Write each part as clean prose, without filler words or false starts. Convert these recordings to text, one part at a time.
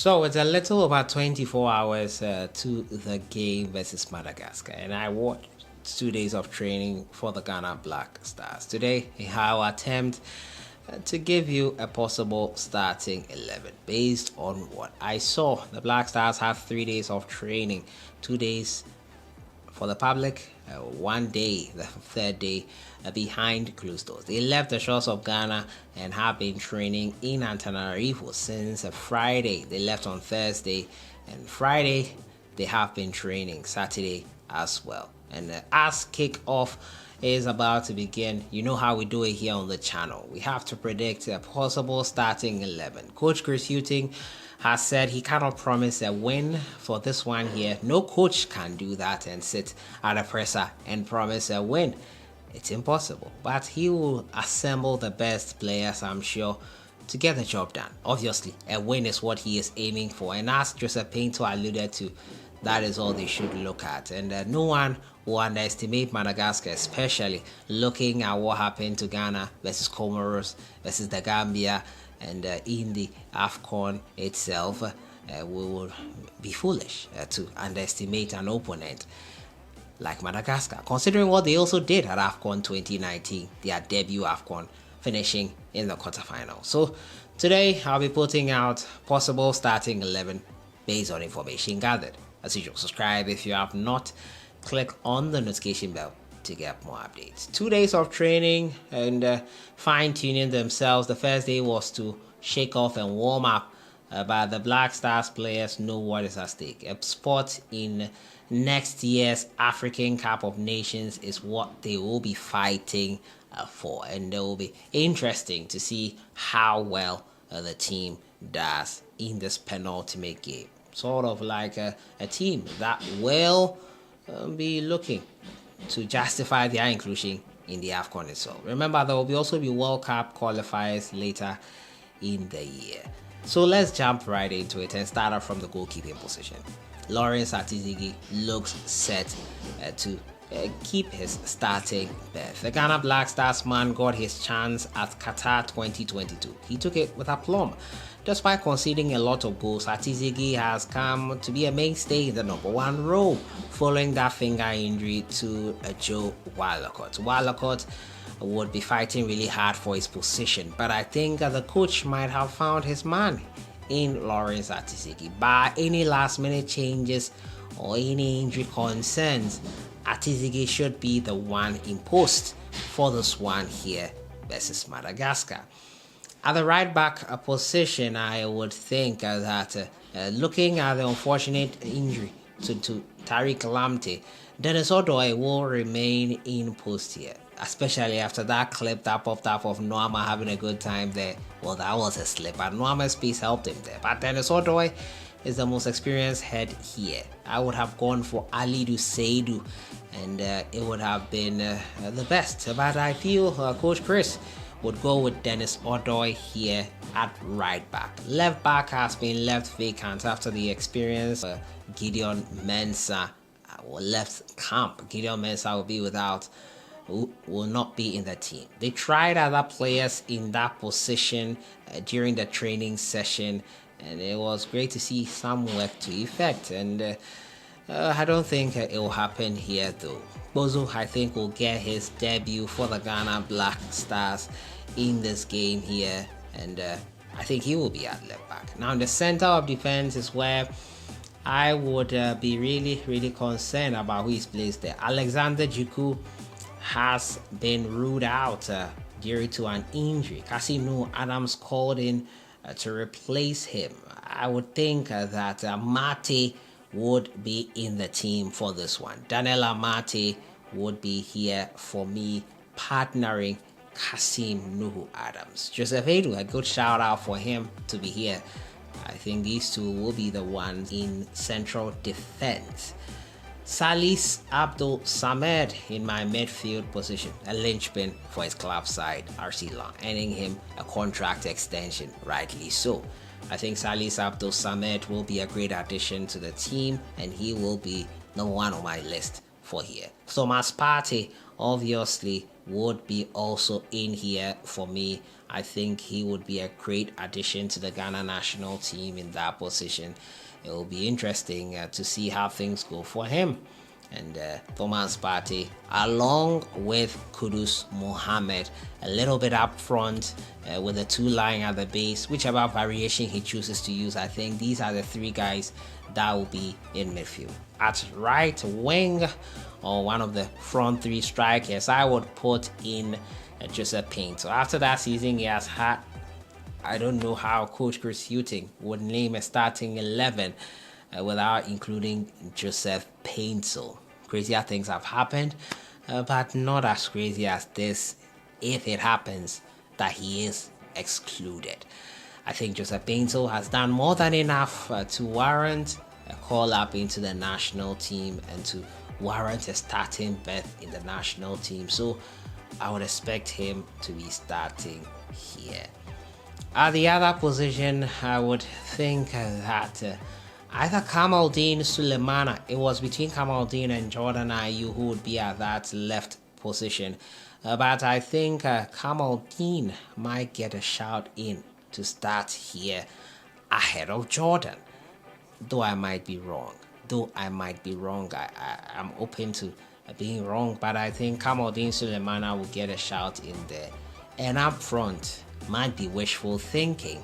So it's a little over 24 hours to the game versus Madagascar, and I watched 2 days of training for the Ghana Black Stars. Today, I will attempt to give you a possible starting 11 based on what I saw. The Black Stars have 3 days of training, 2 days for the public, 1 day, the third day, behind closed doors. They left the shores of Ghana and have been training in Antananarivo since Friday. They left on Thursday, and Friday they have been training, Saturday as well. And as kickoff is about to begin, you know how we do it here on the channel. We have to predict a possible starting 11. Coach Chris Hughting has said he cannot promise a win for this one here. No coach can do that and sit at a presser and promise a win. It's impossible. But he will assemble the best players, I'm sure, to get the job done. Obviously, a win is what he is aiming for. And as Joseph Painter alluded to, that is all they should look at. And no one will underestimate Madagascar, especially looking at what happened to Ghana versus Comoros versus the Gambia. And in the Afcon itself, we will be foolish to underestimate an opponent like Madagascar, considering what they also did at Afcon 2019, their debut Afcon, finishing in the quarterfinal. So today, I'll be putting out possible starting 11 based on information gathered. As usual, subscribe if you have not. Click on the notification bell to get more updates. 2 days of training and fine-tuning themselves. The first day was to shake off and warm up, but the Black Stars players know what is at stake. A spot in next year's African Cup of Nations is what they will be fighting for, and it will be interesting to see how well the team does in this penultimate game. Sort of like a team that will be looking to justify their inclusion in the Afcon itself. Remember, there will also be World Cup qualifiers later in the year. So let's jump right into it and start off from the goalkeeping position. Lawrence Atizigi looks set to keep his starting berth. The Ghana Black Stars man got his chance at Qatar 2022. He took it with aplomb. Despite conceding a lot of goals, Atizigi has come to be a mainstay in the #1 role following that finger injury to Joe Wallacott. Wallacott would be fighting really hard for his position, but I think the coach might have found his man in Lawrence Atizigi. By any last-minute changes or any injury concerns, Atizigi should be the one in post for this one here versus Madagascar. At the right back position, I would think that looking at the unfortunate injury to Tariq Lamptey, Dennis Odoi will remain in post here, especially after that clip that popped up of Noama having a good time there. Well, that was a slip, but Noama's piece helped him there. But Dennis Odoi is the most experienced head here. I would have gone for Alidu Seidu, and it would have been the best. But I feel Coach Chris would go with Dennis Odoi here at right back. Left back has been left vacant after the experience. Gideon Mensah left camp. Gideon Mensah will not be in the team. They tried other players in that position during the training session, and it was great to see some work to effect. And I don't think it will happen here though. Bozo, I think, will get his debut for the Ghana Black Stars in this game here, and I think he will be at left back. Now, in the center of defense is where I would be really concerned about who is placed there. Alexander Djiku has been ruled out due to an injury. Casino Adams called in to replace him. I would think that Mate would be in the team for this one. Daniel Amate would be here for me, partnering Kasim Nuhu Adams. Joseph Edu, a good shout out for him to be here. I think these two will be the ones in central defense. Salis Abdul Samed in my midfield position, a linchpin for his club side, RC Lyon, earning him a contract extension, rightly so. I think Salis Abdul Samed will be a great addition to the team, and he will be number one on my list for here. Thomas Partey obviously would be also in here for me. I think he would be a great addition to the Ghana national team in that position. It will be interesting to see how things go for him. And Thomas Partey, along with Kudus Mohammed, a little bit up front with the two lying at the base, whichever variation he chooses to use. I think these are the three guys that will be in midfield. At right wing, or one of the front three strikers, I would put in Joseph Paint. So after that season he has had, I don't know how Coach Chris Hughton would name a starting 11 without including Joseph Paintsel. Crazier things have happened, but not as crazy as this if it happens that he is excluded. I think Joseph Paintsel has done more than enough to warrant a call up into the national team and to warrant a starting berth in the national team. So I would expect him to be starting here. At the other position, I would think that either Kamaldeen Sulemana, it was between Kamaldeen and Jordan Ayew who would be at that left position. But I think Kamaldeen might get a shout in to start here ahead of Jordan. Though I might be wrong. I'm open to being wrong, but I think Kamaldeen Sulemana will get a shout in there. And up front, might be wishful thinking,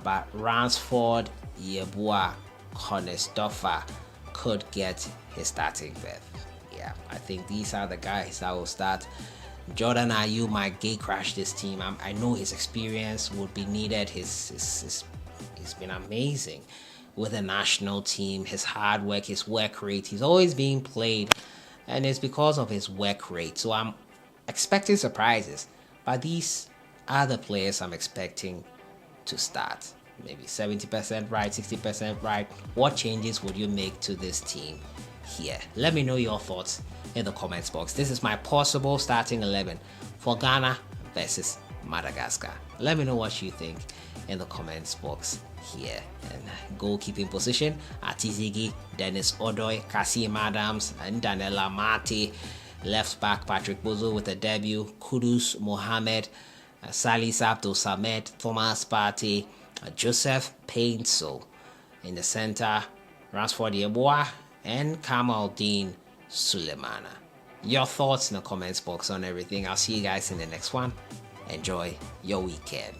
but Ransford, Yeboah, Konestoffer could get his starting berth. Yeah, I think these are the guys that will start. Jordan Ayew might gate crash this team. I know his experience would be needed. He's been amazing with the national team. His hard work, his work rate, he's always being played, and it's because of his work rate. So I'm expecting surprises, but these are the players I'm expecting to start. Maybe 70% right, 60% right. What changes would you make to this team here? Let me know your thoughts in the comments box. This is my possible starting 11 for Ghana versus Madagascar. Let me know what you think in the comments box here. And goalkeeping position: Atizigi, Dennis Odoi, Kasim Adams, and Danella Mate. Left back: Patrick Bozo with a debut, Kudus Mohammed, Salis Abdul Samed, Thomas Partey, Joseph Paintsel. In the center, Ransford Yeboah and Kamaldeen Sulemana. Your thoughts in the comments box on everything. I'll see you guys in the next one. Enjoy your weekend.